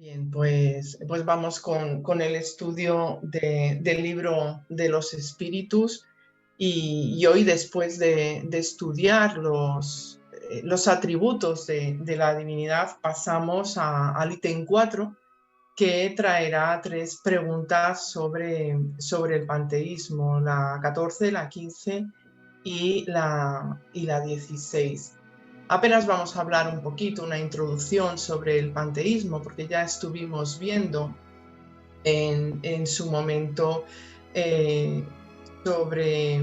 Bien, pues vamos con el estudio del libro de los espíritus y hoy después de estudiar los atributos de la divinidad pasamos al ítem 4 que traerá 3 preguntas sobre el panteísmo, la 14, la 15 y la 16. Apenas vamos a hablar un poquito, una introducción sobre el panteísmo, porque ya estuvimos viendo en su momento sobre...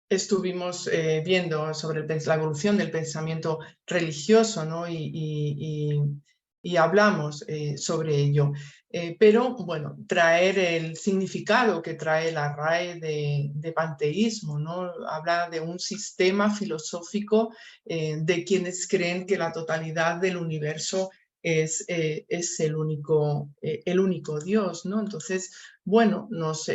Estuvimos viendo sobre la evolución del pensamiento religioso, ¿no? y hablamos sobre ello. Pero bueno, traer el significado que trae la RAE de panteísmo, ¿no? Habla de un sistema filosófico de quienes creen que la totalidad del universo es el único Dios, ¿no? Entonces, bueno, nos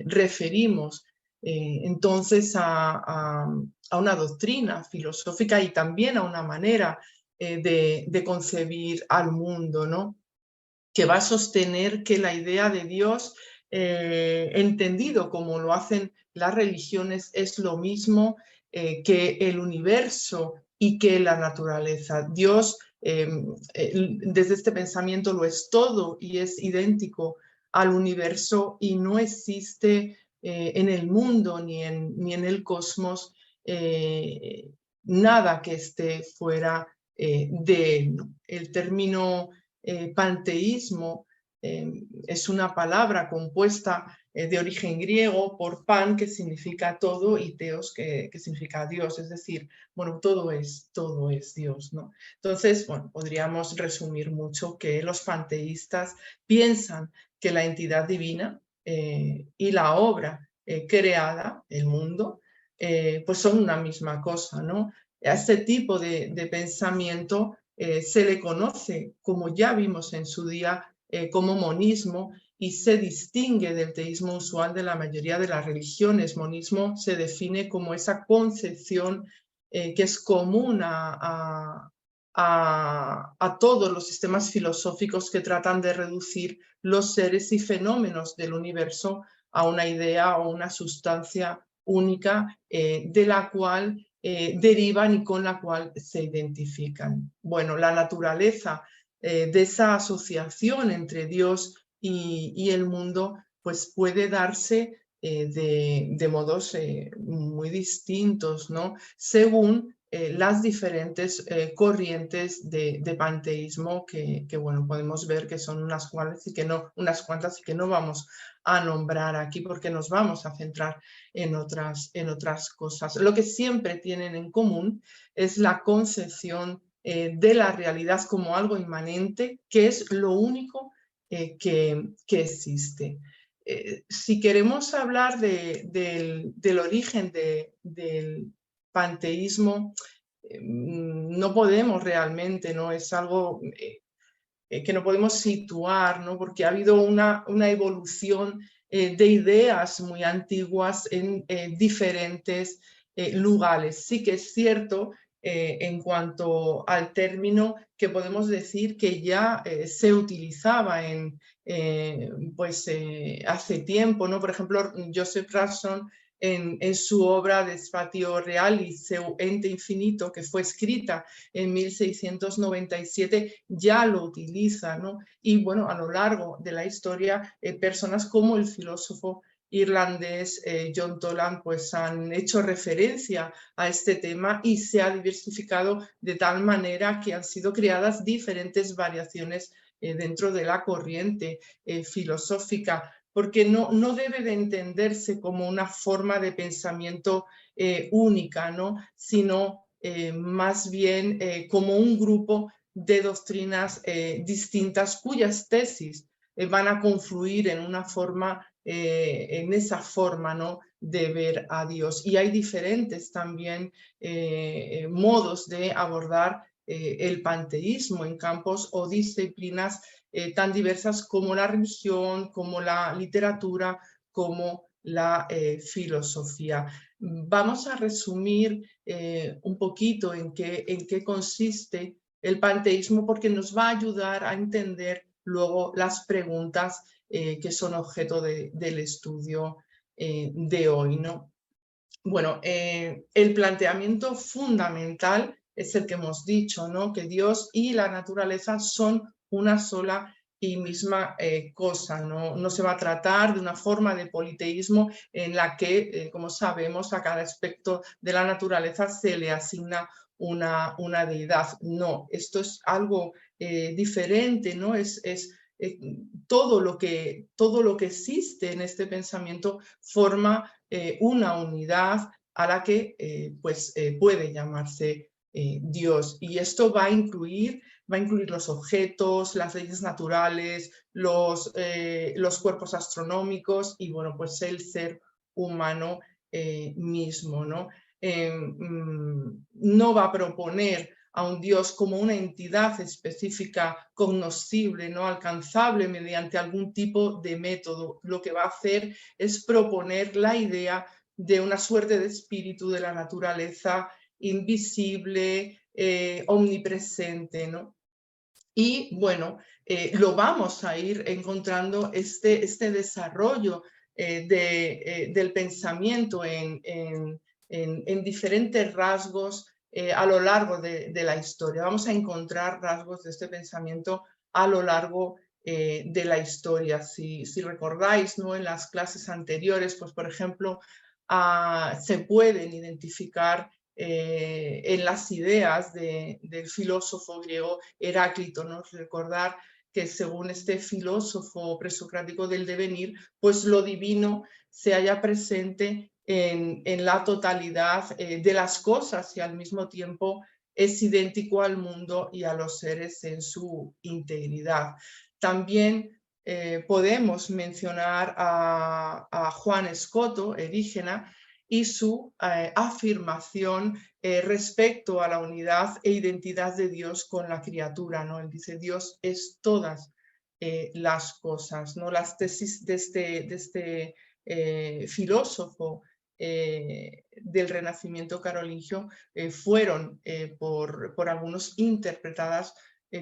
referimos entonces a una doctrina filosófica y también a una manera de concebir al mundo, ¿no? Que va a sostener que la idea de Dios, entendido como lo hacen las religiones, es lo mismo que el universo y que la naturaleza. Dios, desde este pensamiento, lo es todo y es idéntico al universo y no existe en el mundo ni en el cosmos nada que esté fuera de él. El término panteísmo es una palabra compuesta de origen griego por pan, que significa todo, y teos, que significa Dios, es decir, bueno, todo es Dios, ¿no? Entonces, bueno, podríamos resumir mucho que los panteístas piensan que la entidad divina y la obra creada, el mundo, pues son una misma cosa, ¿no? A este tipo de pensamiento se le conoce, como ya vimos en su día, como monismo, y se distingue del teísmo usual de la mayoría de las religiones. Monismo se define como esa concepción que es común a todos los sistemas filosóficos que tratan de reducir los seres y fenómenos del universo a una idea o una sustancia única de la cual derivan y con la cual se identifican. Bueno, la naturaleza de esa asociación entre Dios y el mundo pues puede darse de modos muy distintos, ¿no? Según las diferentes corrientes de panteísmo que, bueno, podemos ver que son unas cuantas y que no vamos a nombrar aquí porque nos vamos a centrar en otras cosas. Lo que siempre tienen en común es la concepción de la realidad como algo inmanente, que es lo único que existe. Si queremos hablar del origen del panteísmo, no podemos realmente, ¿no? Es algo que no podemos situar, ¿no? Porque ha habido una evolución de ideas muy antiguas en diferentes lugares. Sí que es cierto en cuanto al término que podemos decir que ya se utilizaba hace tiempo, ¿no? Por ejemplo, Joseph Rason en su obra de Spatio Realis, Seu Ente Infinito, que fue escrita en 1697, ya lo utiliza, ¿no? Y bueno, a lo largo de la historia, personas como el filósofo irlandés John Toland pues han hecho referencia a este tema y se ha diversificado de tal manera que han sido creadas diferentes variaciones dentro de la corriente filosófica, porque no debe de entenderse como una forma de pensamiento única, ¿no? Sino más bien como un grupo de doctrinas distintas cuyas tesis van a confluir en una forma, en esa forma, ¿no? De ver a Dios. Y hay diferentes también modos de abordar el panteísmo en campos o disciplinas tan diversas como la religión, como la literatura, como la filosofía. Vamos a resumir un poquito en qué consiste el panteísmo porque nos va a ayudar a entender luego las preguntas que son objeto del estudio de hoy, ¿no? Bueno, el planteamiento fundamental es el que hemos dicho, ¿no? Que Dios y la naturaleza son una sola y misma cosa, ¿no? No se va a tratar de una forma de politeísmo en la que, como sabemos, a cada aspecto de la naturaleza se le asigna una deidad. No, esto es algo diferente, ¿no? Todo lo que existe en este pensamiento forma una unidad a la que puede llamarse Dios. Y esto va a incluir los objetos, las leyes naturales, los cuerpos astronómicos y, bueno, pues el ser humano mismo, ¿no? No va a proponer a un Dios como una entidad específica, cognoscible, no alcanzable mediante algún tipo de método. Lo que va a hacer es proponer la idea de una suerte de espíritu de la naturaleza invisible, omnipresente, ¿no? Y bueno, lo vamos a ir encontrando este desarrollo del pensamiento en diferentes rasgos a lo largo de la historia. Vamos a encontrar rasgos de este pensamiento a lo largo de la historia. Si recordáis, ¿no? En las clases anteriores, pues por ejemplo, se pueden identificar en las ideas del filósofo griego Heráclito, ¿no? Recordar que según este filósofo presocrático del devenir, pues lo divino se halla presente en la totalidad de las cosas y al mismo tiempo es idéntico al mundo y a los seres en su integridad. También podemos mencionar a Juan Escoto, Erígena, y su afirmación respecto a la unidad e identidad de Dios con la criatura, ¿no? Él dice, Dios es todas las cosas, ¿no? Las tesis de este filósofo del Renacimiento carolingio fueron por algunos interpretadas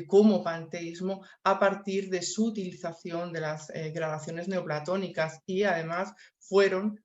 como panteísmo a partir de su utilización de las gradaciones neoplatónicas y además fueron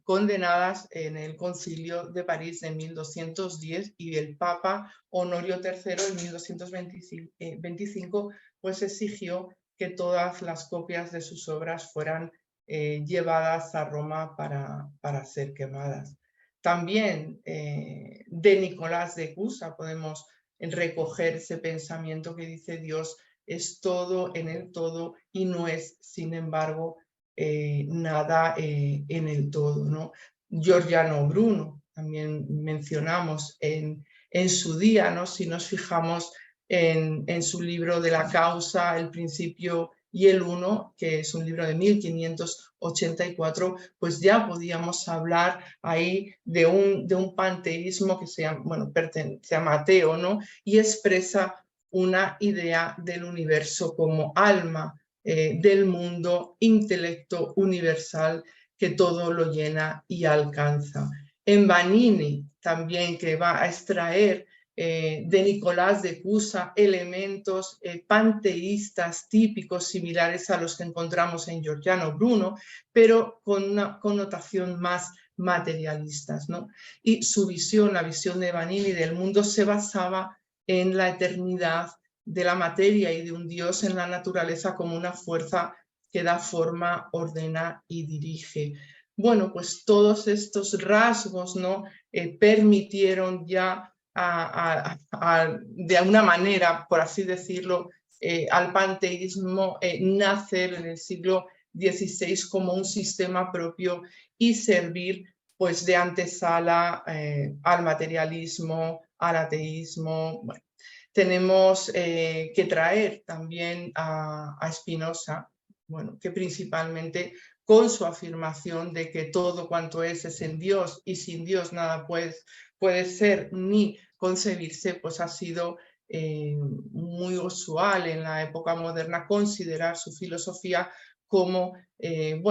condenadas en el Concilio de París de 1210 y el Papa Honorio III en 1225 pues exigió que todas las copias de sus obras fueran llevadas a Roma para ser quemadas. También de Nicolás de Cusa podemos recoger ese pensamiento que dice Dios es todo en el todo y no es, sin embargo, nada en el todo, ¿no? Giordano Bruno, también mencionamos en su día, ¿no? Si nos fijamos en su libro de la causa, el principio y el uno, que es un libro de 1584, pues ya podíamos hablar ahí de un panteísmo que se llama ateo, ¿no? Y expresa una idea del universo como alma, del mundo, intelecto universal que todo lo llena y alcanza. En Vanini también, que va a extraer de Nicolás de Cusa elementos panteístas típicos similares a los que encontramos en Giordano Bruno, pero con una connotación más materialistas, ¿no? Y su visión, la visión de Vanini del mundo, se basaba en la eternidad de la materia y de un Dios en la naturaleza como una fuerza que da forma, ordena y dirige. Bueno, pues todos estos rasgos, ¿no? Permitieron ya de alguna manera, por así decirlo, al panteísmo nacer en el siglo XVI como un sistema propio y servir pues de antesala al materialismo, al ateísmo. Bueno, tenemos que traer también a Spinoza, bueno, que principalmente con su afirmación de que todo cuanto es en Dios y sin Dios nada puede ser ni concebirse, pues ha sido muy usual en la época moderna considerar su filosofía como el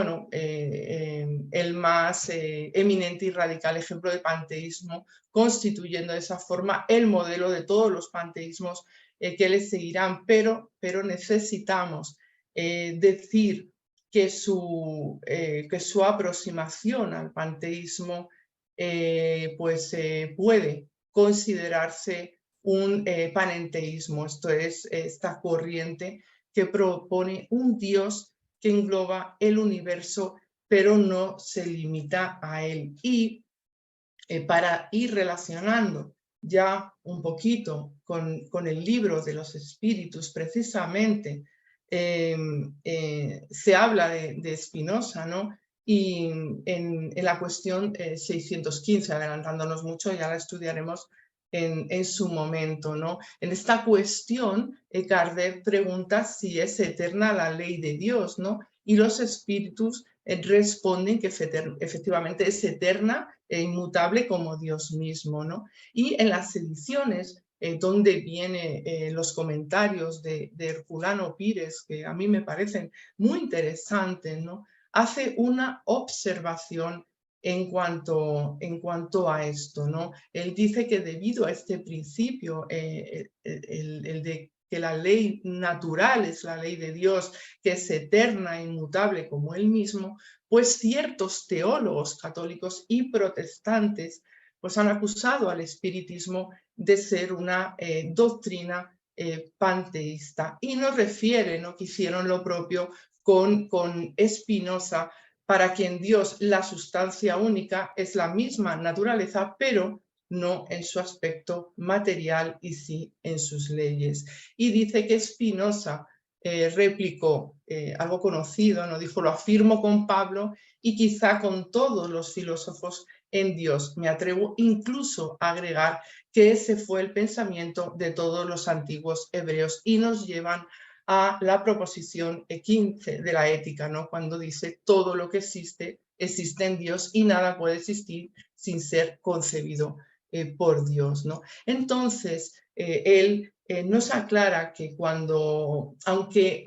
más eminente y radical ejemplo de panteísmo, constituyendo de esa forma el modelo de todos los panteísmos que le seguirán, pero necesitamos decir que su aproximación al panteísmo puede considerarse un panenteísmo, esto es, esta corriente que propone un Dios que engloba el universo, pero no se limita a él. Y para ir relacionando ya un poquito con el libro de los espíritus, precisamente, se habla de Spinoza, ¿no? Y en la cuestión 615, adelantándonos mucho, ya la estudiaremos en su momento, ¿no? En esta cuestión, Kardec pregunta si es eterna la ley de Dios, ¿no? Y los espíritus responden que efectivamente es eterna e inmutable como Dios mismo, ¿no? Y en las ediciones donde vienen los comentarios de Herculano Pires, que a mí me parecen muy interesantes, ¿no? Hace una observación en cuanto a esto, ¿no? Él dice que debido a este principio, el de que la ley natural es la ley de Dios, que es eterna e inmutable como él mismo, pues ciertos teólogos católicos y protestantes pues han acusado al espiritismo de ser una doctrina panteísta, y nos refieren, ¿no?, que hicieron lo propio con Spinoza, para quien Dios, la sustancia única, es la misma naturaleza, pero no en su aspecto material y sí en sus leyes. Y dice que Spinoza replicó algo conocido, ¿no? Dijo: lo afirmo con Pablo y quizá con todos los filósofos en Dios. Me atrevo incluso a agregar que ese fue el pensamiento de todos los antiguos hebreos, y nos llevan a la proposición 15 de la ética, ¿no? Cuando dice: todo lo que existe, existe en Dios y nada puede existir sin ser concebido por Dios, ¿no? Entonces, él nos aclara que aunque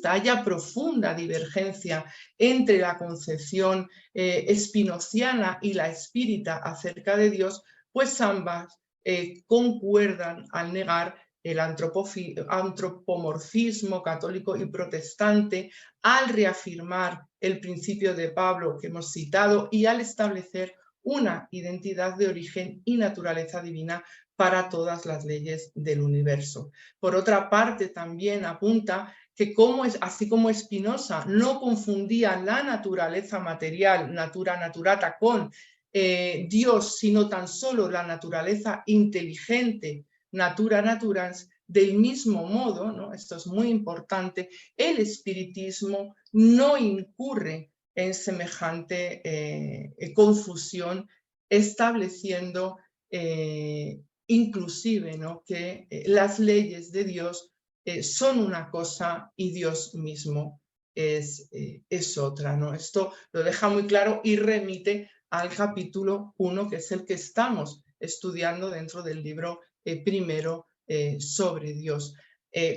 haya profunda divergencia entre la concepción espinociana y la espírita acerca de Dios, pues ambas concuerdan al negar el antropomorfismo católico y protestante, al reafirmar el principio de Pablo que hemos citado y al establecer una identidad de origen y naturaleza divina para todas las leyes del universo. Por otra parte, también apunta que así como Spinoza no confundía la naturaleza material, natura naturata, con Dios, sino tan solo la naturaleza inteligente, natura naturans, del mismo modo, ¿no?, esto es muy importante, el espiritismo no incurre en semejante confusión, estableciendo inclusive, ¿no?, que las leyes de Dios son una cosa y Dios mismo es otra, ¿no? Esto lo deja muy claro y remite al capítulo 1, que es el que estamos estudiando dentro del libro primero sobre Dios.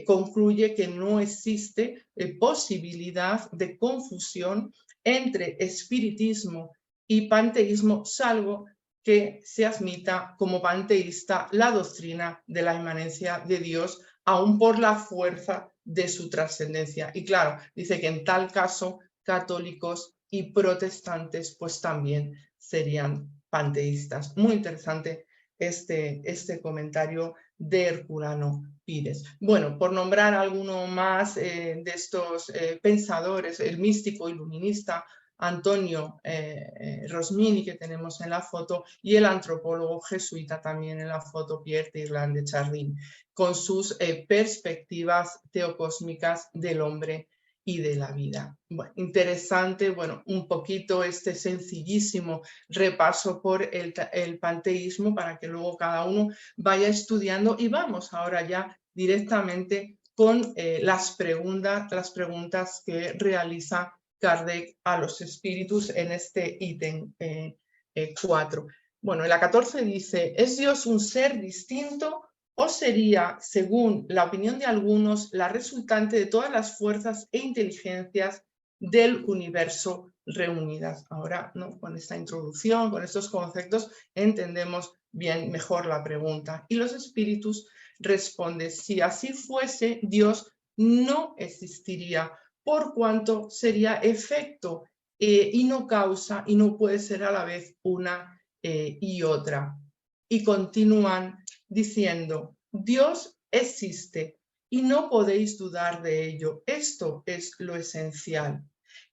Concluye que no existe posibilidad de confusión entre espiritismo y panteísmo, salvo que se admita como panteísta la doctrina de la inmanencia de Dios, aún por la fuerza de su trascendencia. Y claro, dice que en tal caso católicos y protestantes pues también serían panteístas. Muy interesante este comentario de Herculano Pires. Bueno, por nombrar alguno más de estos pensadores, el místico iluminista Antonio Rosmini, que tenemos en la foto, y el antropólogo jesuita también en la foto, Pierre Tirland de Chardin, con sus perspectivas teocósmicas del hombre y de la vida. Bueno, interesante, bueno, un poquito este sencillísimo repaso por el panteísmo, para que luego cada uno vaya estudiando, y vamos ahora ya directamente con las preguntas que realiza Kardec a los espíritus en este ítem 4. Bueno, en la 14 dice: ¿es Dios un ser distinto o sería, según la opinión de algunos, la resultante de todas las fuerzas e inteligencias del universo reunidas. Ahora, ¿no?, con esta introducción, con estos conceptos, entendemos bien mejor la pregunta. Y los espíritus responden: si así fuese, Dios no existiría, por cuanto sería efecto y no causa, y no puede ser a la vez una y otra. Y continúan diciendo: Dios existe y no podéis dudar de ello. Esto es lo esencial.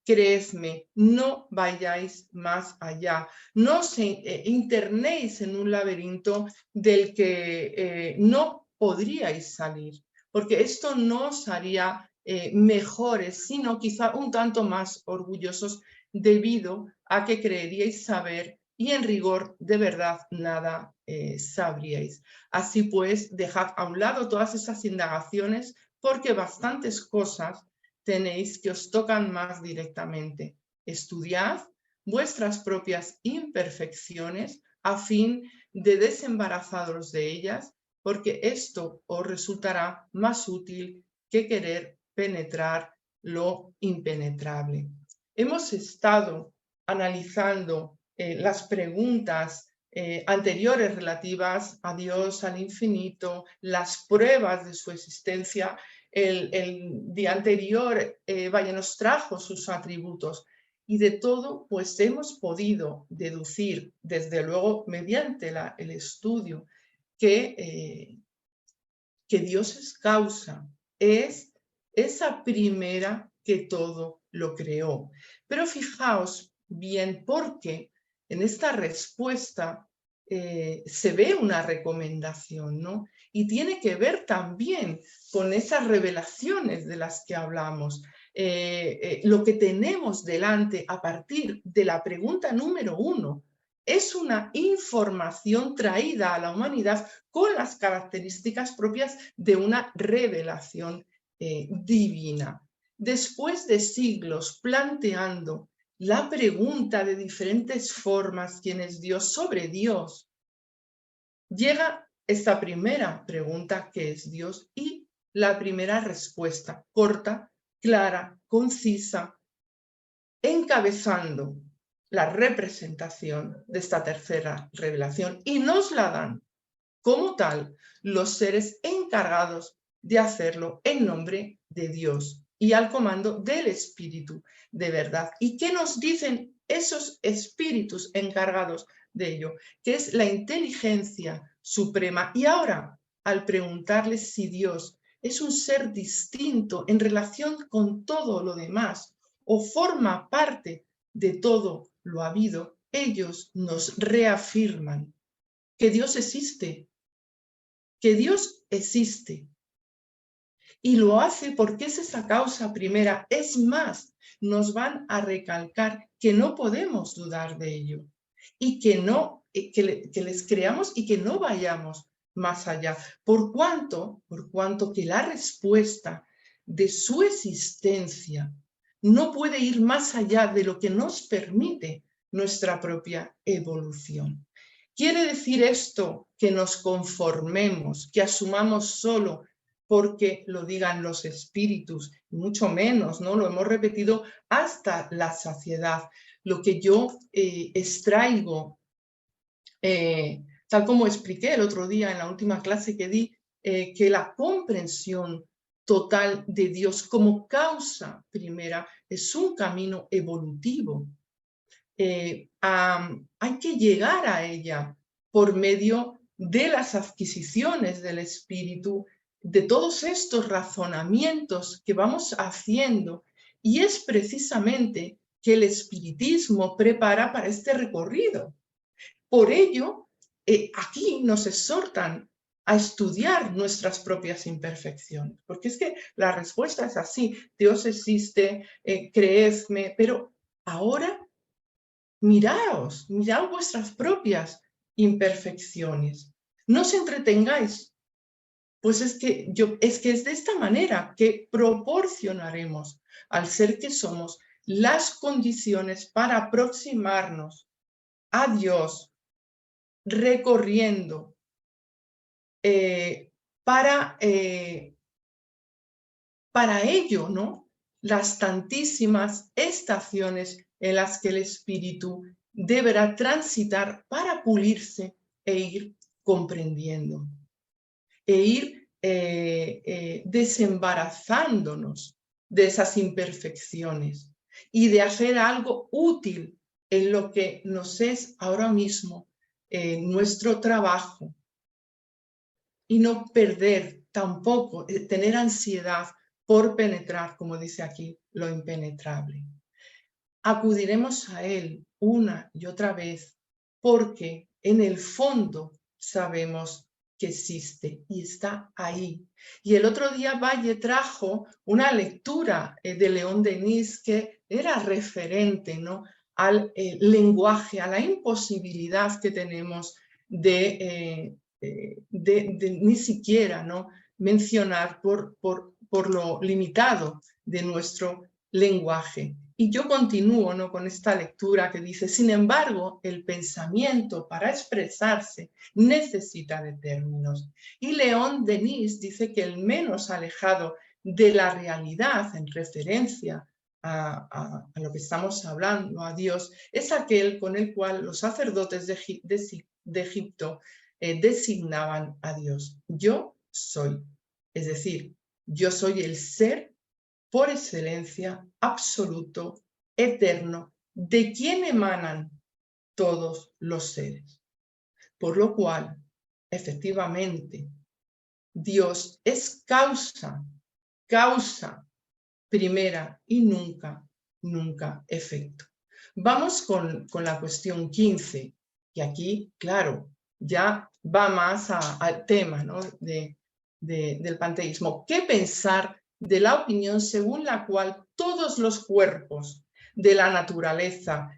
Creedme, no vayáis más allá. No os internéis en un laberinto del que no podríais salir, porque esto no os haría mejores, sino quizá un tanto más orgullosos, debido a que creeríais saber y en rigor de verdad nada sabríais. Así pues, dejad a un lado todas esas indagaciones, porque bastantes cosas tenéis que os tocan más directamente. Estudiad vuestras propias imperfecciones a fin de desembarazaros de ellas, porque esto os resultará más útil que querer penetrar lo impenetrable. Hemos estado analizando las preguntas anteriores relativas a Dios, al infinito, las pruebas de su existencia. El día anterior Valle nos trajo sus atributos, y de todo pues hemos podido deducir, desde luego mediante el estudio, que Dios es causa, es esa primera que todo lo creó. Pero fijaos bien, porque en esta respuesta se ve una recomendación, ¿no? Y tiene que ver también con esas revelaciones de las que hablamos. Lo que tenemos delante a partir de la pregunta número 1 es una información traída a la humanidad con las características propias de una revelación divina. Después de siglos planteando la pregunta de diferentes formas: ¿quién es Dios?, sobre Dios, llega esta primera pregunta: ¿qué es Dios? Y la primera respuesta, corta, clara, concisa, encabezando la representación de esta tercera revelación, y nos la dan como tal los seres encargados de hacerlo en nombre de Dios y al comando del Espíritu de verdad. ¿Y qué nos dicen esos espíritus encargados de ello? Que es la inteligencia suprema. Y ahora, al preguntarles si Dios es un ser distinto en relación con todo lo demás, o forma parte de todo lo habido, ellos nos reafirman que Dios existe, que Dios existe. Y lo hace porque es esa causa primera. Es más, nos van a recalcar que no podemos dudar de ello, y que les creamos y que no vayamos más allá, por cuanto que la respuesta de su existencia no puede ir más allá de lo que nos permite nuestra propia evolución. ¿Quiere decir esto que nos conformemos, que asumamos solo porque lo digan los espíritus? Mucho menos, ¿no? Lo hemos repetido hasta la saciedad. Lo que yo extraigo, tal como expliqué el otro día en la última clase que di, que la comprensión total de Dios como causa primera es un camino evolutivo. Hay que llegar a ella por medio de las adquisiciones del espíritu, de todos estos razonamientos que vamos haciendo, y es precisamente que el espiritismo prepara para este recorrido. Por ello, aquí nos exhortan a estudiar nuestras propias imperfecciones, porque es que la respuesta es así: Dios existe, creedme, pero ahora mirad vuestras propias imperfecciones. No os entretengáis, pues es que es de esta manera que proporcionaremos al ser que somos las condiciones para aproximarnos a Dios, recorriendo para ello, ¿no? Las tantísimas estaciones en las que el espíritu deberá transitar para pulirse e ir comprendiendo, e ir desembarazándonos de esas imperfecciones y de hacer algo útil en lo que nos es ahora mismo nuestro trabajo, y no perder tampoco, tener ansiedad por penetrar, como dice aquí, lo impenetrable. Acudiremos a él una y otra vez porque en el fondo sabemos que existe y está ahí. Y el otro día Valle trajo una lectura de León Denis que era referente, ¿no?, al lenguaje, a la imposibilidad que tenemos de ni siquiera, ¿no?, mencionar por lo limitado de nuestro lenguaje. Y yo continúo, ¿no?, con esta lectura que dice: sin embargo, el pensamiento para expresarse necesita de términos. Y León Denis dice que el menos alejado de la realidad en referencia a lo que estamos hablando, a Dios, es aquel con el cual los sacerdotes de Egipto designaban a Dios. Yo soy, es decir, yo soy el ser por excelencia, absoluto, eterno, de quien emanan todos los seres. Por lo cual, efectivamente, Dios es causa primera y nunca efecto. Vamos con la cuestión 15, y aquí, claro, ya va más al tema, ¿no?, del panteísmo. ¿Qué pensar de la opinión según la cual todos los cuerpos de la naturaleza,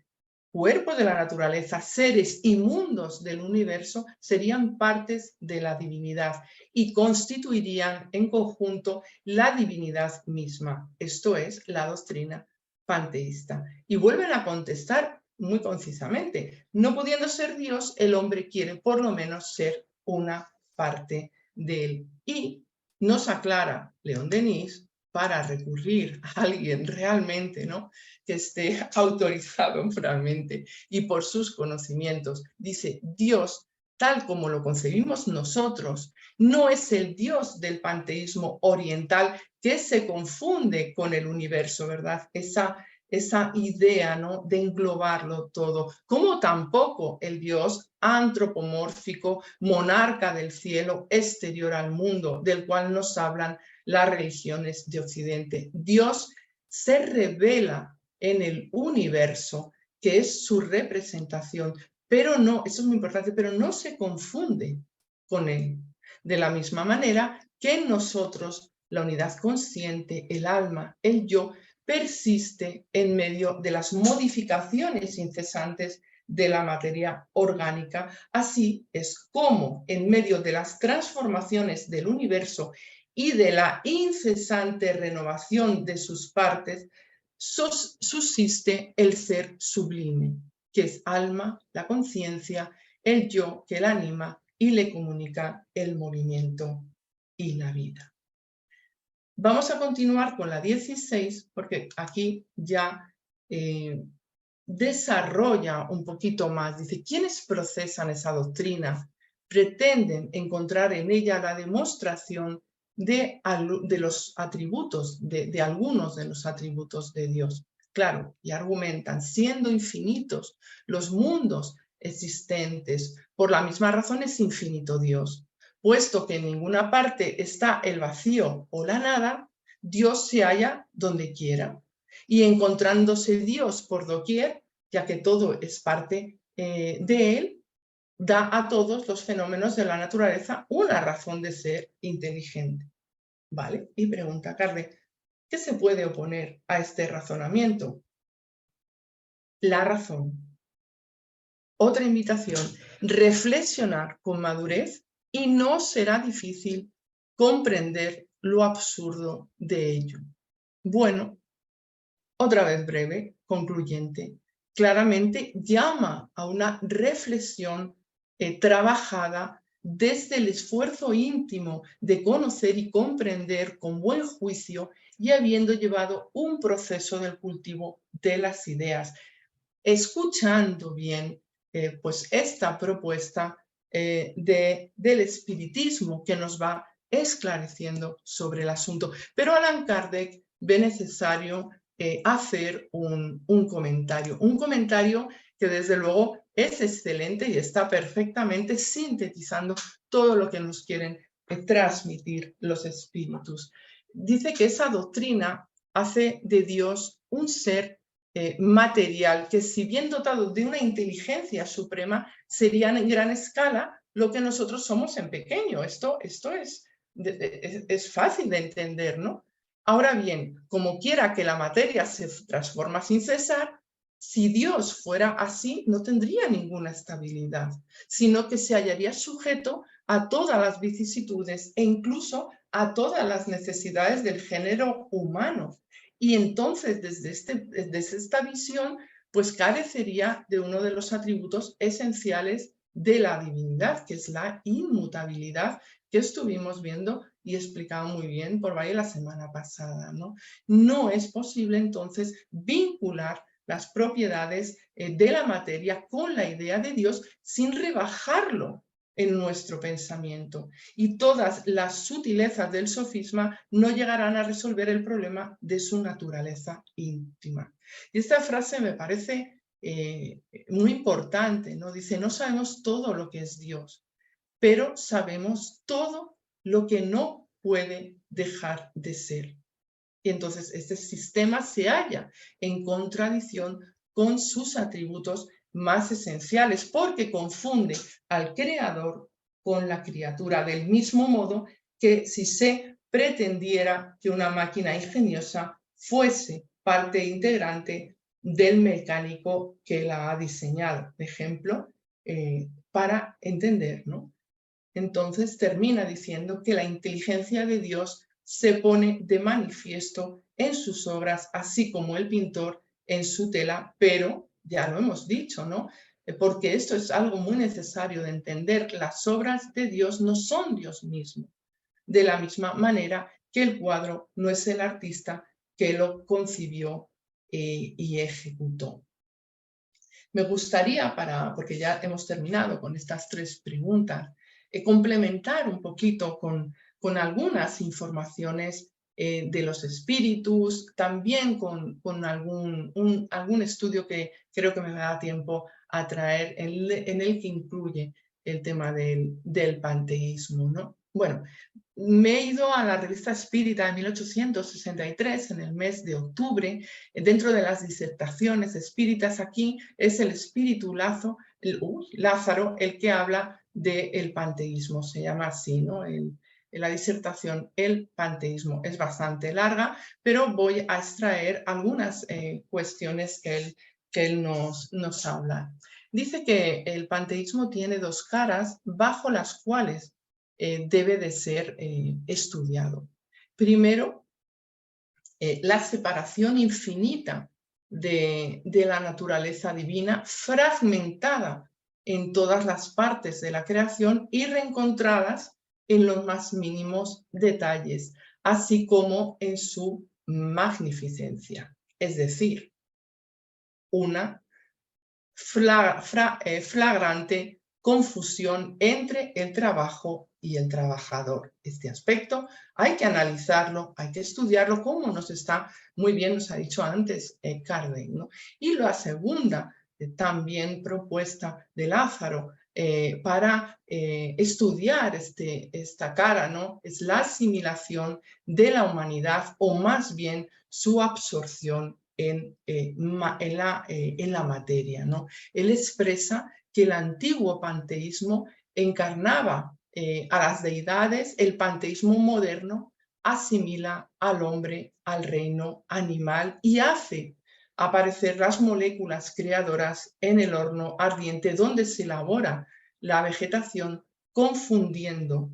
seres y mundos del universo, serían partes de la divinidad y constituirían en conjunto la divinidad misma? Esto es la doctrina panteísta. Y vuelven a contestar muy concisamente: no pudiendo ser Dios, el hombre quiere por lo menos ser una parte de él. Y nos aclara León Denis, para recurrir a alguien realmente, ¿no?, que esté autorizado moralmente y por sus conocimientos, dice: Dios, tal como lo concebimos nosotros, no es el Dios del panteísmo oriental, que se confunde con el universo, ¿verdad? Esa idea, ¿no?, de englobarlo todo, como tampoco el Dios antropomórfico, monarca del cielo, exterior al mundo, del cual nos hablan las religiones de Occidente. Dios se revela en el universo, que es su representación, pero no, eso es muy importante, pero no se confunde con él. De la misma manera que en nosotros la unidad consciente, el alma, el yo, persiste en medio de las modificaciones incesantes de la materia orgánica. Así es como en medio de las transformaciones del universo y de la incesante renovación de sus partes, subsiste el ser sublime, que es alma, la conciencia, el yo que la anima y le comunica el movimiento y la vida. Vamos a continuar con la 16, porque aquí ya desarrolla un poquito más. Dice: quienes procesan esa doctrina pretenden encontrar en ella la demostración de los atributos, de algunos de los atributos de Dios. Claro, y argumentan: siendo infinitos los mundos existentes, por la misma razón es infinito Dios. Puesto que en ninguna parte está el vacío o la nada, Dios se halla donde quiera. Y encontrándose Dios por doquier, ya que todo es parte de él, da a todos los fenómenos de la naturaleza una razón de ser inteligente. ¿Vale? Y pregunta Kardec: ¿qué se puede oponer a este razonamiento? La razón. Otra invitación: reflexionar con madurez y no será difícil comprender lo absurdo de ello. Bueno, otra vez breve, concluyente, claramente llama a una reflexión trabajada desde el esfuerzo íntimo de conocer y comprender con buen juicio y habiendo llevado un proceso del cultivo de las ideas, escuchando bien pues esta propuesta del espiritismo que nos va esclareciendo sobre el asunto. Pero Allan Kardec ve necesario hacer un comentario que desde luego es excelente y está perfectamente sintetizando todo lo que nos quieren transmitir los espíritus. Dice que esa doctrina hace de Dios un ser material que, si bien dotado de una inteligencia suprema, sería en gran escala lo que nosotros somos en pequeño. Esto es fácil de entender, ¿no? Ahora bien, como quiera que la materia se transforma sin cesar, si Dios fuera así, no tendría ninguna estabilidad, sino que se hallaría sujeto a todas las vicisitudes e incluso a todas las necesidades del género humano. Y entonces, desde esta visión, pues carecería de uno de los atributos esenciales de la divinidad, que es la inmutabilidad, que estuvimos viendo y explicaba muy bien por Valle la semana pasada, ¿no? No es posible entonces vincular las propiedades de la materia con la idea de Dios sin rebajarlo en nuestro pensamiento. Y todas las sutilezas del sofisma no llegarán a resolver el problema de su naturaleza íntima. Y esta frase me parece muy importante, ¿no? Dice, no sabemos todo lo que es Dios, pero sabemos todo lo que no puede dejar de ser. Y entonces este sistema se halla en contradicción con sus atributos más esenciales, porque confunde al creador con la criatura, del mismo modo que si se pretendiera que una máquina ingeniosa fuese parte integrante del mecánico que la ha diseñado. Ejemplo, para entender, ¿no? Entonces termina diciendo que la inteligencia de Dios se pone de manifiesto en sus obras, así como el pintor en su tela, pero ya lo hemos dicho, ¿no? Porque esto es algo muy necesario de entender. Las obras de Dios no son Dios mismo, de la misma manera que el cuadro no es el artista que lo concibió y ejecutó. Me gustaría, porque ya hemos terminado con estas tres preguntas, complementar un poquito con algunas informaciones de los espíritus, también con algún estudio que creo que me da tiempo a traer, en el que incluye el tema del panteísmo, ¿no? Bueno, me he ido a la revista Espírita de 1863, en el mes de octubre, dentro de las disertaciones espíritas. Aquí es el espíritu Lázaro el que habla del panteísmo, se llama así, ¿no? La disertación, el panteísmo. Es bastante larga, pero voy a extraer algunas cuestiones que él nos habla. Dice que el panteísmo tiene dos caras bajo las cuales debe de ser estudiado. Primero, la separación infinita de la naturaleza divina, fragmentada en todas las partes de la creación y reencontradas en los más mínimos detalles, así como en su magnificencia. Es decir, una flagrante confusión entre el trabajo y el trabajador. Este aspecto hay que analizarlo, hay que estudiarlo, como nos ha dicho antes Kardec, ¿no? Y la segunda también propuesta de Lázaro para estudiar esta cara, ¿no? Es la asimilación de la humanidad, o más bien su absorción en la materia, ¿no? Él expresa que el antiguo panteísmo encarnaba a las deidades, el panteísmo moderno asimila al hombre, al reino animal, y hace aparecer las moléculas creadoras en el horno ardiente donde se elabora la vegetación, confundiendo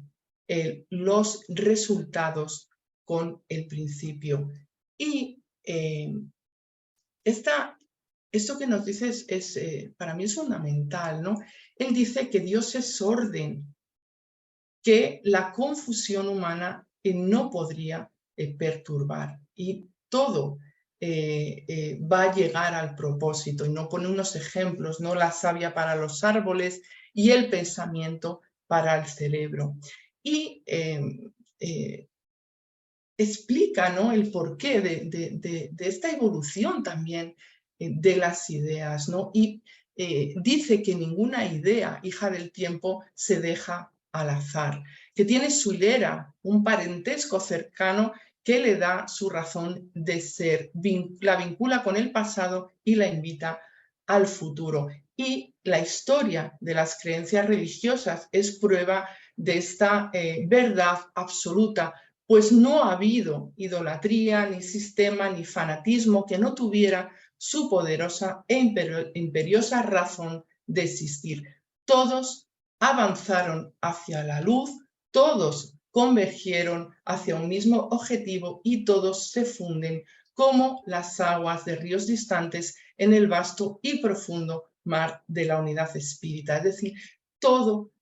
los resultados con el principio. Y esto que nos dice para mí es fundamental, ¿no? Él dice que Dios es orden que la confusión humana no podría perturbar. Y todo va a llegar al propósito. Y no pone unos ejemplos, ¿no? La savia para los árboles y el pensamiento para el cerebro. Y explica, ¿no?, el porqué de esta evolución también de las ideas, ¿no? Y dice que ninguna idea, hija del tiempo, se deja al azar, que tiene su hilera, un parentesco cercano que le da su razón de ser, la vincula con el pasado y la invita al futuro. Y la historia de las creencias religiosas es prueba de esta verdad absoluta, pues no ha habido idolatría, ni sistema, ni fanatismo que no tuviera su poderosa e imperiosa razón de existir. Todos avanzaron hacia la luz, todos convergieron hacia un mismo objetivo y todos se funden como las aguas de ríos distantes en el vasto y profundo mar de la unidad espírita. Es decir, todo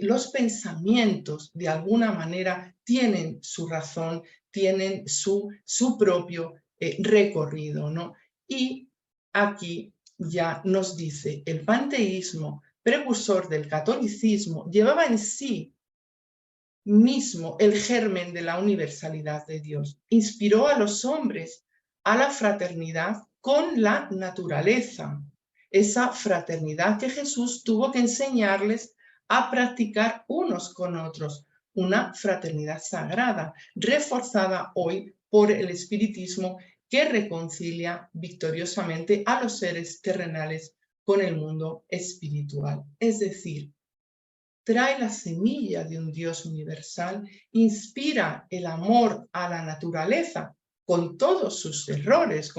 los pensamientos de alguna manera tienen su razón, tienen su propio recorrido, ¿no? Y aquí ya nos dice, el panteísmo, precursor del catolicismo, llevaba en sí mismo el germen de la universalidad de Dios. Inspiró a los hombres a la fraternidad con la naturaleza, esa fraternidad que Jesús tuvo que enseñarles a practicar unos con otros, una fraternidad sagrada, reforzada hoy por el espiritismo que reconcilia victoriosamente a los seres terrenales con el mundo espiritual. Es decir, trae la semilla de un Dios universal, inspira el amor a la naturaleza, con todos sus errores,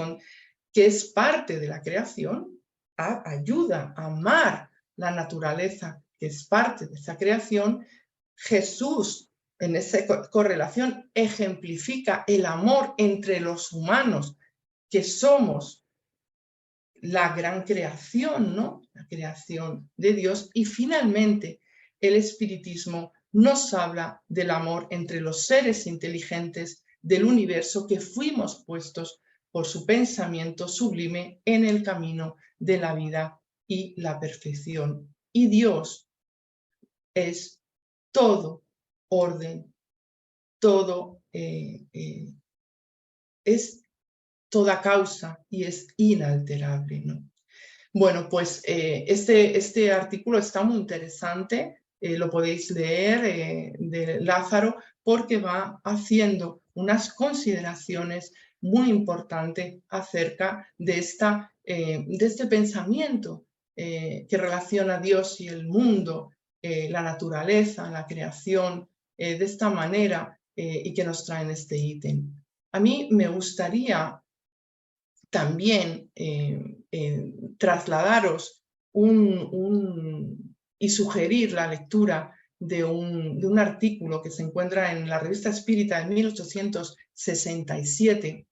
que es parte de la creación, ayuda a amar la naturaleza, que es parte de esa creación. Jesús, en esa correlación, ejemplifica el amor entre los humanos, que somos la gran creación, ¿no? La creación de Dios. Y finalmente, el espiritismo nos habla del amor entre los seres inteligentes del universo que fuimos puestos por su pensamiento sublime en el camino de la vida y la perfección. Y Dios es todo orden, todo es toda causa y es inalterable, ¿no? Bueno, pues este artículo está muy interesante, lo podéis leer, de Lázaro, porque va haciendo unas consideraciones muy importantes acerca de este pensamiento que relaciona a Dios y el mundo, la naturaleza, la creación, de esta manera, y que nos traen este ítem. A mí me gustaría también trasladaros y sugerir la lectura de un artículo que se encuentra en la Revista Espírita en 1867,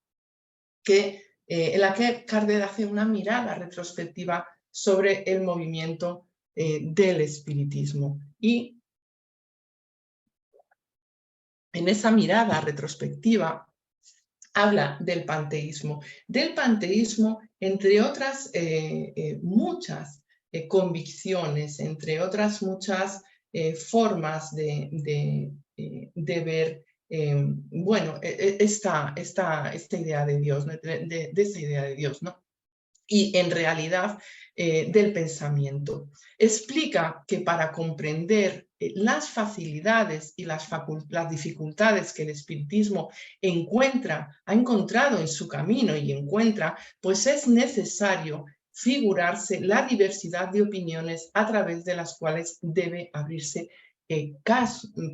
en la que Kardec hace una mirada retrospectiva sobre el movimiento del espiritismo. Y en esa mirada retrospectiva habla del panteísmo, entre otras muchas convicciones, entre otras muchas formas de ver, bueno, esta idea de Dios, ¿no? de esa idea de Dios, ¿no? Y en realidad del pensamiento. Explica que para comprender las facilidades y las dificultades que el espiritismo ha encontrado en su camino y encuentra, pues es necesario figurarse la diversidad de opiniones a través de las cuales debe abrirse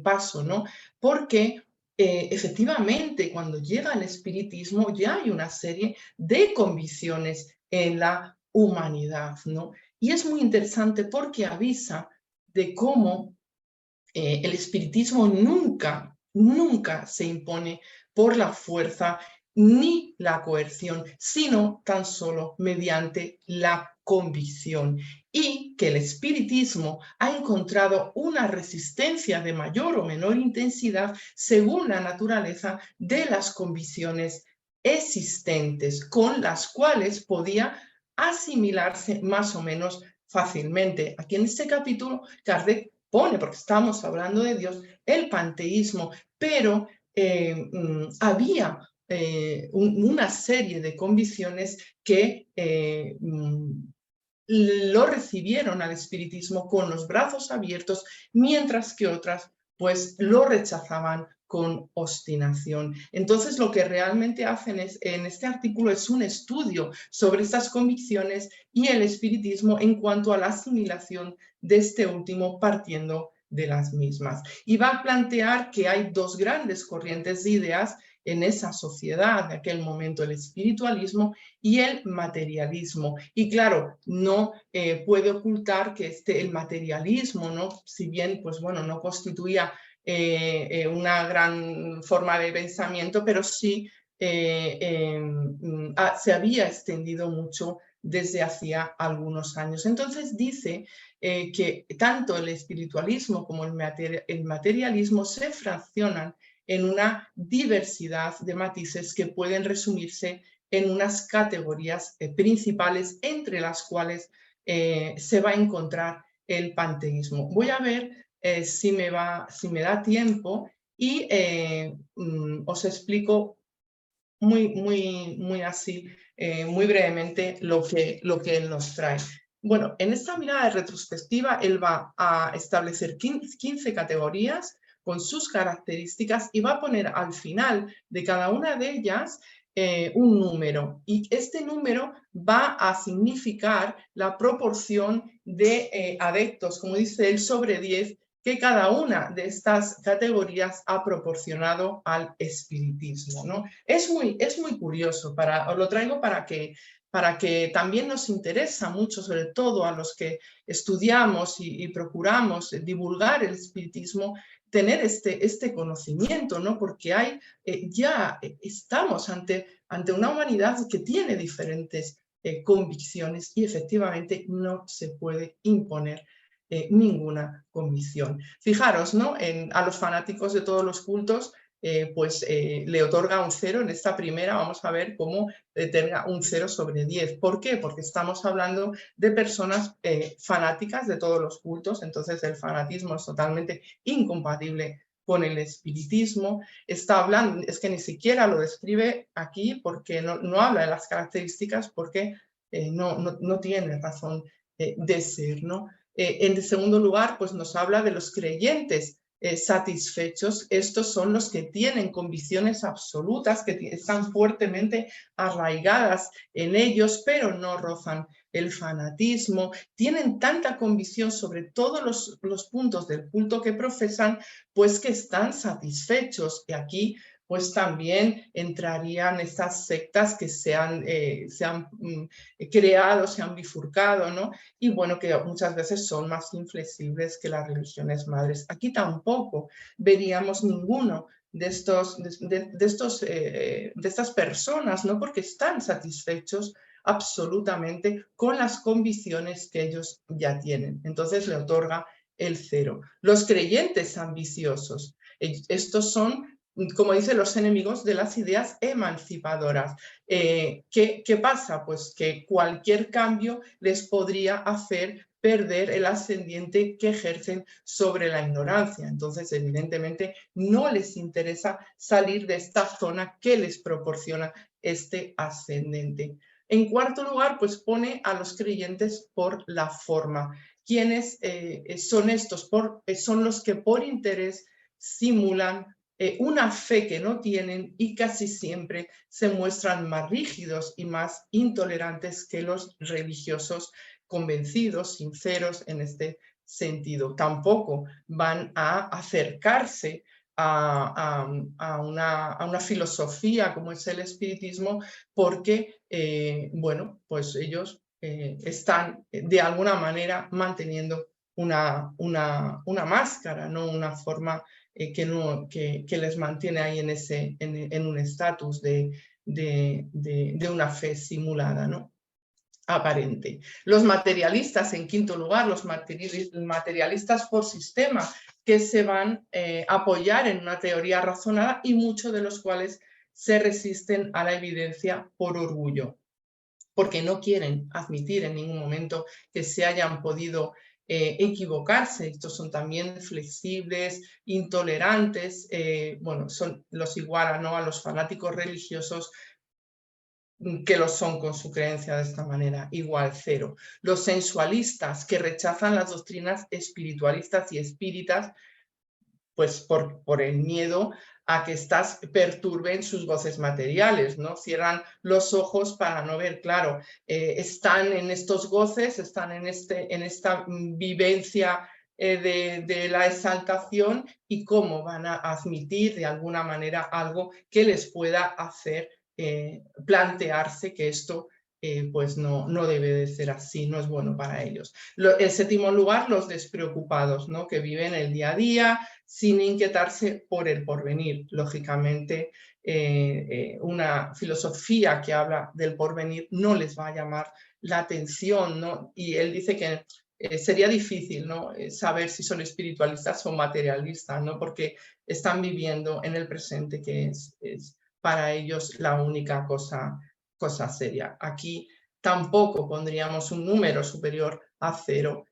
paso, ¿no? Porque efectivamente, cuando llega el espiritismo ya hay una serie de convicciones en la humanidad, ¿no? Y es muy interesante porque avisa de cómo el espiritismo nunca se impone por la fuerza ni la coerción, sino tan solo mediante la convicción. Y y que el espiritismo ha encontrado una resistencia de mayor o menor intensidad según la naturaleza de las convicciones existentes, con las cuales podía asimilarse más o menos fácilmente. Aquí en este capítulo Kardec pone, porque estamos hablando de Dios, el panteísmo, pero había una serie de convicciones que lo recibieron al espiritismo con los brazos abiertos, mientras que otras pues lo rechazaban con obstinación. Entonces lo que realmente hacen en este artículo es un estudio sobre estas convicciones y el espiritismo en cuanto a la asimilación de este último partiendo de las mismas. Y va a plantear que hay dos grandes corrientes de ideas en esa sociedad de aquel momento, el espiritualismo y el materialismo. Y claro, no puede ocultar que el materialismo, ¿no? Si bien pues, bueno, no constituía una gran forma de pensamiento, pero sí se había extendido mucho desde hacía algunos años. Entonces dice que tanto el espiritualismo como el materialismo se fraccionan en una diversidad de matices que pueden resumirse en unas categorías principales, entre las cuales se va a encontrar el panteísmo. Voy a ver si me da tiempo y os explico muy así, muy brevemente lo que él nos trae. Bueno, en esta mirada retrospectiva, él va a establecer 15 categorías con sus características y va a poner al final de cada una de ellas un número. Y este número va a significar la proporción de adeptos, como dice él, sobre 10, que cada una de estas categorías ha proporcionado al espiritismo, ¿no? Es muy curioso, os lo traigo para que también nos interesa mucho, sobre todo a los que estudiamos y procuramos divulgar el espiritismo, tener este conocimiento, ¿no? Porque ya estamos ante una humanidad que tiene diferentes convicciones y efectivamente no se puede imponer ninguna convicción. Fijaros, ¿no? A los fanáticos de todos los cultos le otorga un 0 en esta primera, vamos a ver cómo tenga un 0 sobre 10. ¿Por qué? Porque estamos hablando de personas fanáticas de todos los cultos, entonces el fanatismo es totalmente incompatible con el espiritismo. Está hablando, es que ni siquiera lo describe aquí porque no habla de las características, porque no tiene razón de ser, ¿no? En segundo lugar, pues nos habla de los creyentes satisfechos. Estos son los que tienen convicciones absolutas, que están fuertemente arraigadas en ellos, pero no rozan el fanatismo. Tienen tanta convicción sobre todos los puntos del culto que profesan, pues que están satisfechos. Y aquí pues también entrarían estas sectas que se han creado, se han bifurcado, ¿no? Y bueno, que muchas veces son más inflexibles que las religiones madres. Aquí tampoco veríamos ninguno de estas personas, ¿no? Porque están satisfechos absolutamente con las convicciones que ellos ya tienen. Entonces le otorga el 0. Los creyentes ambiciosos, estos son, como dicen, los enemigos de las ideas emancipadoras. ¿Qué pasa? Pues que cualquier cambio les podría hacer perder el ascendiente que ejercen sobre la ignorancia. Entonces, evidentemente, no les interesa salir de esta zona que les proporciona este ascendente. En cuarto lugar, pues pone a los creyentes por la forma. ¿Quiénes son estos? Son los que por interés simulan una fe que no tienen y casi siempre se muestran más rígidos y más intolerantes que los religiosos convencidos, sinceros en este sentido. Tampoco van a acercarse a una filosofía como es el espiritismo porque, bueno, pues ellos están de alguna manera manteniendo una máscara, ¿no? Una forma que les mantiene ahí en un estatus de una fe simulada, ¿no? aparente. Los materialistas, en quinto lugar, los materialistas por sistema, que se van a apoyar en una teoría razonada y muchos de los cuales se resisten a la evidencia por orgullo, porque no quieren admitir en ningún momento que se hayan podido equivocarse. Estos son también flexibles, intolerantes, bueno, los igualan, ¿no?, a los fanáticos religiosos, que lo son con su creencia de esta manera, igual cero. Los sensualistas, que rechazan las doctrinas espiritualistas y espíritas, pues por el miedo a que éstas perturben sus goces materiales, ¿no? Cierran los ojos para no ver, claro, están en estos goces, están en esta vivencia de la exaltación, y cómo van a admitir de alguna manera algo que les pueda hacer plantearse que esto pues no debe de ser así, no es bueno para ellos. En séptimo lugar, los despreocupados, ¿no?, que viven el día a día sin inquietarse por el porvenir. Lógicamente, una filosofía que habla del porvenir no les va a llamar la atención, ¿no? Y él dice que sería difícil, ¿no?, saber si son espiritualistas o materialistas, ¿no?, porque están viviendo en el presente, que es para ellos la única cosa seria. Aquí tampoco pondríamos un número superior a 0,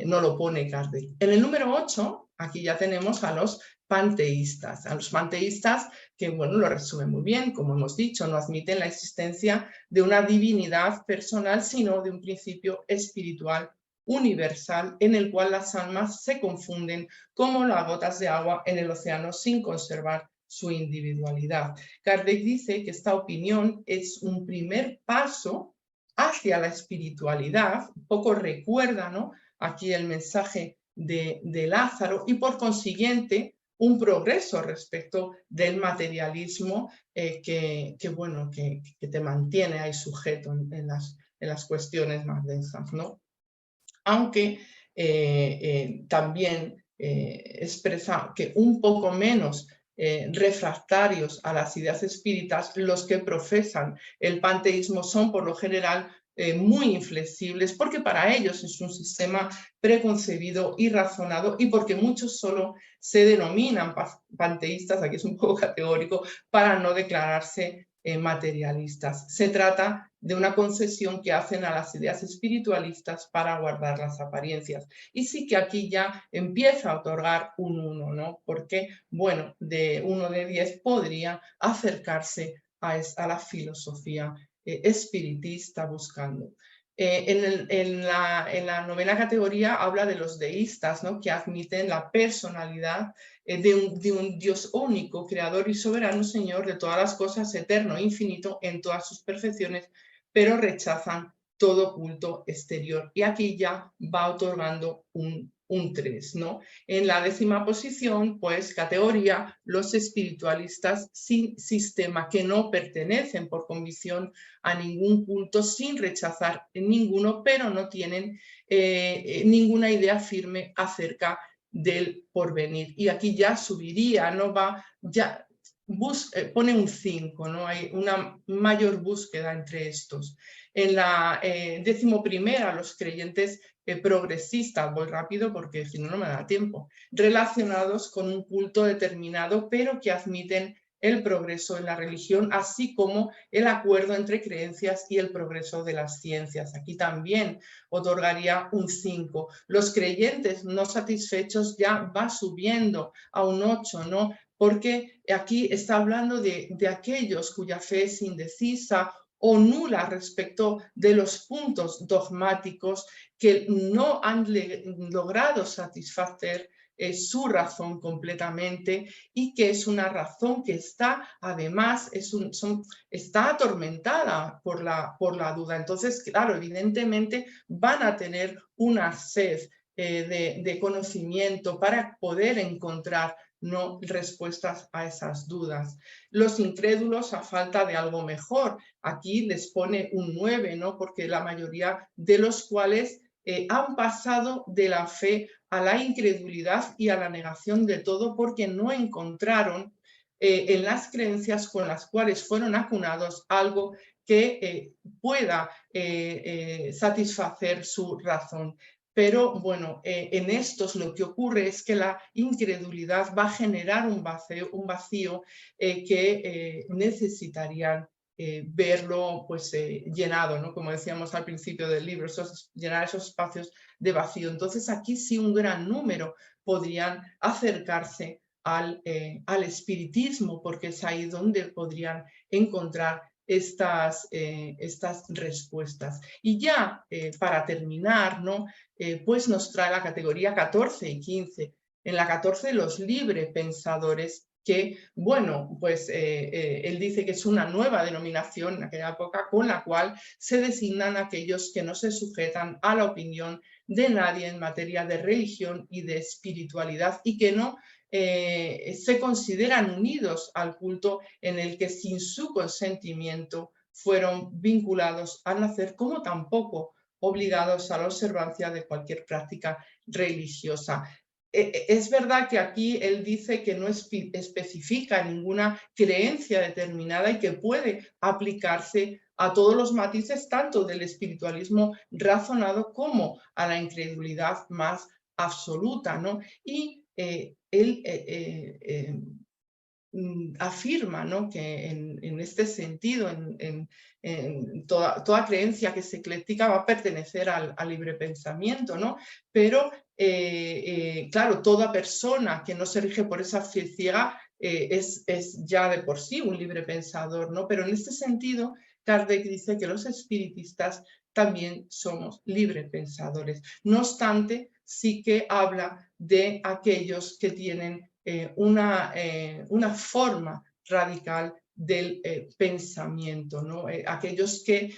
no lo pone Kardec. En el número 8, aquí ya tenemos a los panteístas. A los panteístas que, bueno, lo resume muy bien, como hemos dicho, no admiten la existencia de una divinidad personal, sino de un principio espiritual universal en el cual las almas se confunden como las gotas de agua en el océano sin conservar su individualidad. Kardec dice que esta opinión es un primer paso hacia la espiritualidad, un poco recuerda, ¿no?, aquí el mensaje de Lázaro, y por consiguiente un progreso respecto del materialismo que te mantiene ahí sujeto en las cuestiones más densas, ¿no? Aunque también expresa que un poco menos refractarios a las ideas espíritas, los que profesan el panteísmo son por lo general muy inflexibles, porque para ellos es un sistema preconcebido y razonado, y porque muchos solo se denominan panteístas, aquí es un poco categórico, para no declararse materialistas. Se trata de una concesión que hacen a las ideas espiritualistas para guardar las apariencias. Y sí que aquí ya empieza a otorgar un 1, ¿no? Porque, bueno, de 1 de 10 podría acercarse a la filosofía espiritista buscando. En la novena categoría habla de los deístas, ¿no?, que admiten la personalidad de un Dios único, creador y soberano, Señor de todas las cosas, eterno e infinito en todas sus perfecciones, pero rechazan todo culto exterior. Y aquí ya va otorgando un 3, ¿no? En la 10ª posición, pues, categoría, los espiritualistas sin sistema, que no pertenecen por convicción a ningún culto, sin rechazar ninguno, pero no tienen ninguna idea firme acerca del porvenir. Y aquí ya subiría, no va, ya pone un 5, ¿no? Hay una mayor búsqueda entre estos. En la 11ª, los creyentes progresistas, voy rápido porque si no, no me da tiempo, relacionados con un culto determinado, pero que admiten el progreso en la religión, así como el acuerdo entre creencias y el progreso de las ciencias. Aquí también otorgaría un 5. Los creyentes no satisfechos ya va subiendo a un 8, ¿no? Porque aquí está hablando de aquellos cuya fe es indecisa o nula respecto de los puntos dogmáticos, que no han logrado satisfacer su razón completamente, y que es una razón que está, además, está atormentada por la duda. Entonces, claro, evidentemente van a tener una sed de conocimiento para poder encontrar, ¿no?, respuestas a esas dudas. Los incrédulos, a falta de algo mejor, aquí les pone un 9, ¿no?, porque la mayoría de los cuales han pasado de la fe a la incredulidad y a la negación de todo, porque no encontraron en las creencias con las cuales fueron acunados algo que pueda satisfacer su razón. Pero bueno, en estos lo que ocurre es que la incredulidad va a generar un vacío que necesitarían verlo pues, llenado, ¿no? Como decíamos al principio del libro, llenar esos espacios de vacío. Entonces aquí sí un gran número podrían acercarse al espiritismo, porque es ahí donde podrían encontrar estas respuestas. Y ya para terminar, ¿no? Pues nos trae la categoría 14 y 15. En la 14 los librepensadores, que, bueno, pues él dice que es una nueva denominación en aquella época con la cual se designan aquellos que no se sujetan a la opinión de nadie en materia de religión y de espiritualidad y que no se consideran unidos al culto en el que sin su consentimiento fueron vinculados al nacer, como tampoco obligados a la observancia de cualquier práctica religiosa. Es verdad que aquí él dice que no especifica ninguna creencia determinada y que puede aplicarse a todos los matices tanto del espiritualismo razonado como a la incredulidad más absoluta, ¿no? Y él afirma, ¿no? Que en este sentido, en toda creencia que es ecléctica va a pertenecer al libre pensamiento, ¿no? Pero, claro, toda persona que no se rige por esa fe ciega es ya de por sí un libre pensador, ¿no? Pero en este sentido, Kardec dice que los espiritistas también somos libre pensadores. No obstante, sí que habla de aquellos que tienen una forma radical del pensamiento, ¿no? Aquellos que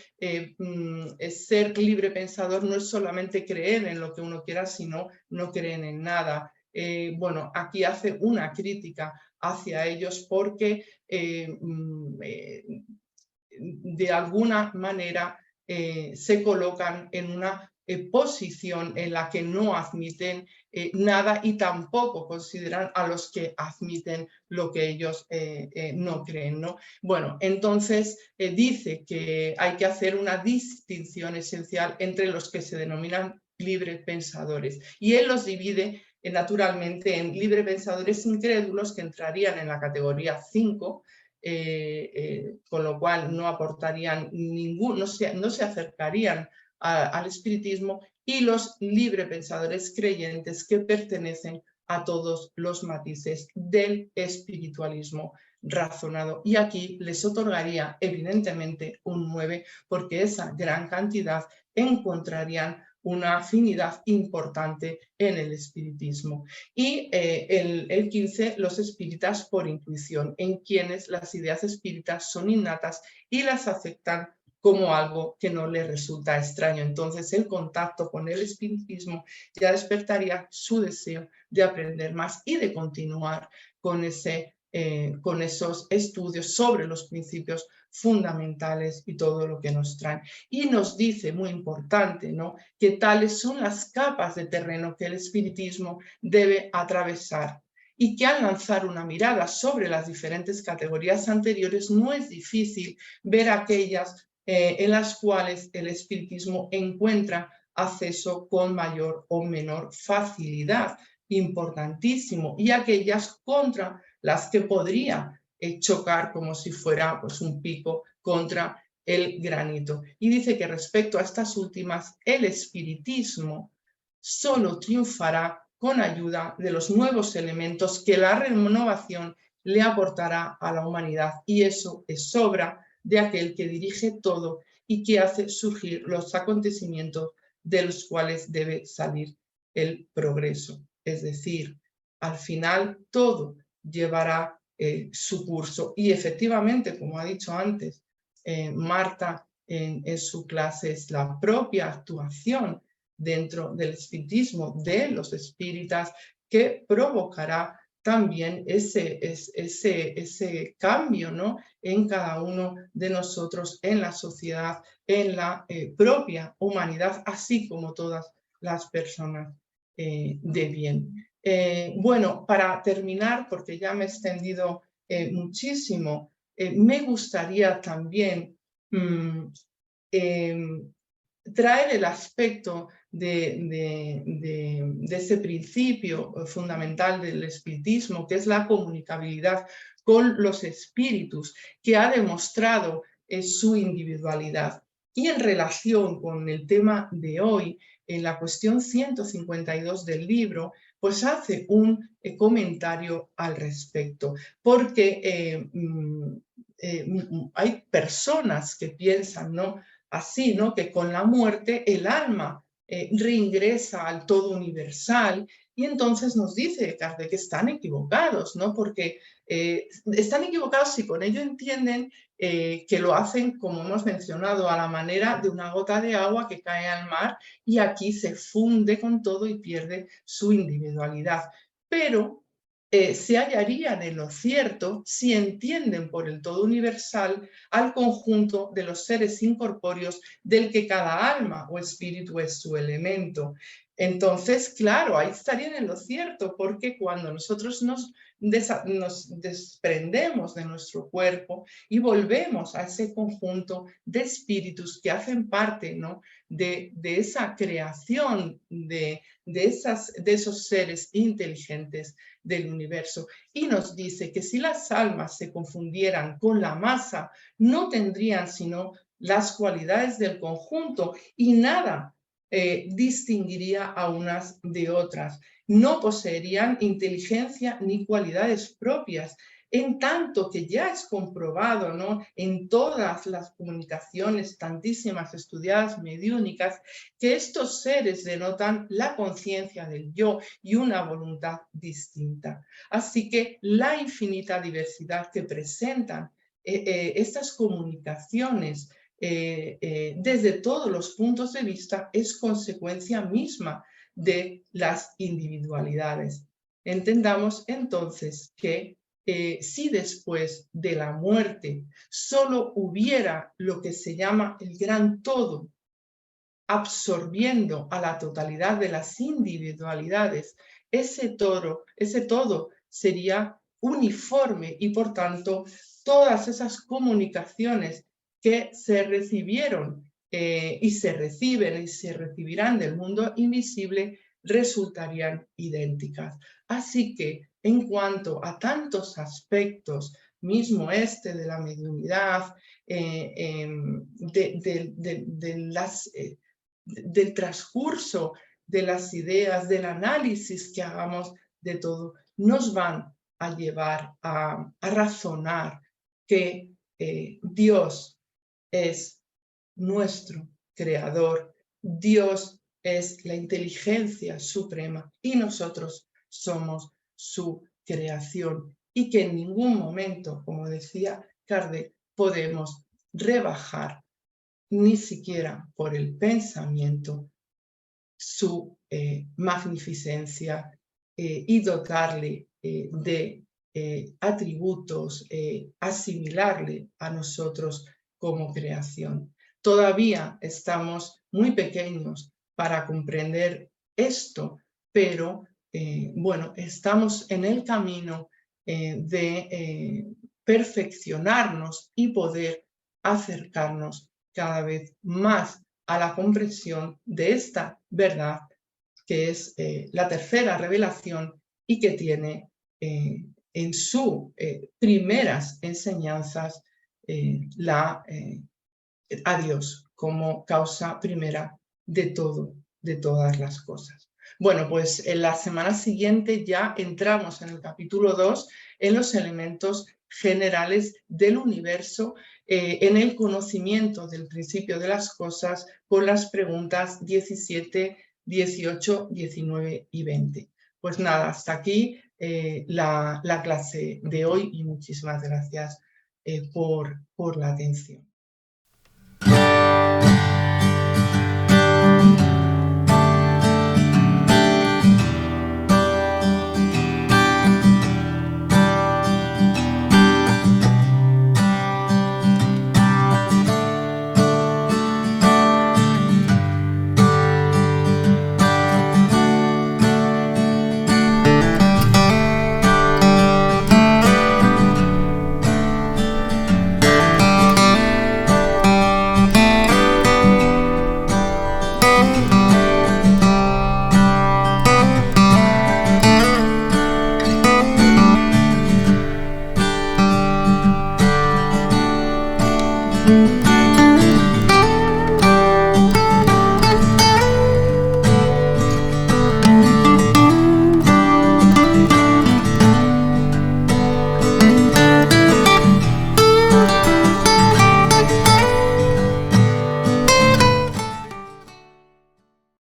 ser libre pensador no es solamente creer en lo que uno quiera, sino no creen en nada. Bueno, aquí hace una crítica hacia ellos porque de alguna manera se colocan en una posición en la que no admiten nada y tampoco consideran a los que admiten lo que ellos no creen, ¿no? Bueno, entonces dice que hay que hacer una distinción esencial entre los que se denominan libre pensadores y él los divide naturalmente en libre pensadores incrédulos que entrarían en la categoría 5, con lo cual no aportarían no se acercarían al espiritismo, y los librepensadores creyentes que pertenecen a todos los matices del espiritualismo razonado. Y aquí les otorgaría evidentemente un 9, porque esa gran cantidad encontrarían una afinidad importante en el espiritismo. Y el 15, los espíritas por intuición, en quienes las ideas espíritas son innatas y las aceptan como algo que no les resulta extraño. Entonces el contacto con el espiritismo ya despertaría su deseo de aprender más y de continuar con esos estudios sobre los principios fundamentales y todo lo que nos traen. Y nos dice, muy importante, ¿no?, que tales son las capas de terreno que el espiritismo debe atravesar y que al lanzar una mirada sobre las diferentes categorías anteriores no es difícil ver aquellas en las cuales el espiritismo encuentra acceso con mayor o menor facilidad, importantísimo, y aquellas contra las que podría chocar como si fuera pues, un pico contra el granito. Y dice que respecto a estas últimas, el espiritismo solo triunfará con ayuda de los nuevos elementos que la renovación le aportará a la humanidad, y eso es obra de aquel que dirige todo y que hace surgir los acontecimientos de los cuales debe salir el progreso. Es decir, al final todo llevará su curso. Y efectivamente, como ha dicho antes Marta en su clase, es la propia actuación dentro del espiritismo de los espíritas que provocará también ese cambio, ¿no?, en cada uno de nosotros, en la sociedad, en la propia humanidad, así como todas las personas de bien. Bueno, para terminar, porque ya me he extendido muchísimo, me gustaría también mm, em, traer el aspecto de ese principio fundamental del espiritismo, que es la comunicabilidad con los espíritus, que ha demostrado su individualidad. Y en relación con el tema de hoy, en la cuestión 152 del libro, pues hace un comentario al respecto, porque hay personas que piensan, ¿no?, así, ¿no?, que con la muerte el alma reingresa al todo universal, y entonces nos dice Kardec que están equivocados, ¿no?, porque están equivocados si con ello entienden que lo hacen, como hemos mencionado, a la manera de una gota de agua que cae al mar y aquí se funde con todo y pierde su individualidad. Pero se hallarían en lo cierto si entienden por el todo universal al conjunto de los seres incorpóreos del que cada alma o espíritu es su elemento. Entonces, claro, ahí estarían en lo cierto, porque cuando nosotros nos desprendemos de nuestro cuerpo y volvemos a ese conjunto de espíritus que hacen parte, ¿no?, de esa creación, de esos seres inteligentes del universo, y nos dice que si las almas se confundieran con la masa, no tendrían sino las cualidades del conjunto y nada distinguiría a unas de otras. No poseerían inteligencia ni cualidades propias, en tanto que ya es comprobado, ¿no?, en todas las comunicaciones tantísimas estudiadas mediúnicas, que estos seres denotan la conciencia del yo y una voluntad distinta. Así que la infinita diversidad que presentan estas comunicaciones desde todos los puntos de vista es consecuencia misma de las individualidades. Entendamos entonces que si después de la muerte solo hubiera lo que se llama el gran todo, absorbiendo a la totalidad de las individualidades, ese todo sería uniforme y por tanto todas esas comunicaciones que se recibieron y se reciben y se recibirán del mundo invisible resultarían idénticas. Así que en cuanto a tantos aspectos, mismo este de la mediunidad, del transcurso de las ideas, del análisis que hagamos de todo, nos van a llevar a razonar que Dios es nuestro creador, Dios es la inteligencia suprema y nosotros somos su creación, y que en ningún momento, como decía Kardec, podemos rebajar ni siquiera por el pensamiento su magnificencia y dotarle de atributos, asimilarle a nosotros como creación. Todavía estamos muy pequeños para comprender esto, pero bueno, estamos en el camino de perfeccionarnos y poder acercarnos cada vez más a la comprensión de esta verdad, que es la tercera revelación y que tiene en sus primeras enseñanzas a Dios como causa primera de todo, de todas las cosas. Bueno, pues en la semana siguiente ya entramos en el capítulo 2, en los elementos generales del universo, en el conocimiento del principio de las cosas, con las preguntas 17, 18, 19 y 20. Pues nada, hasta aquí la clase de hoy y muchísimas gracias por la atención. Adiós.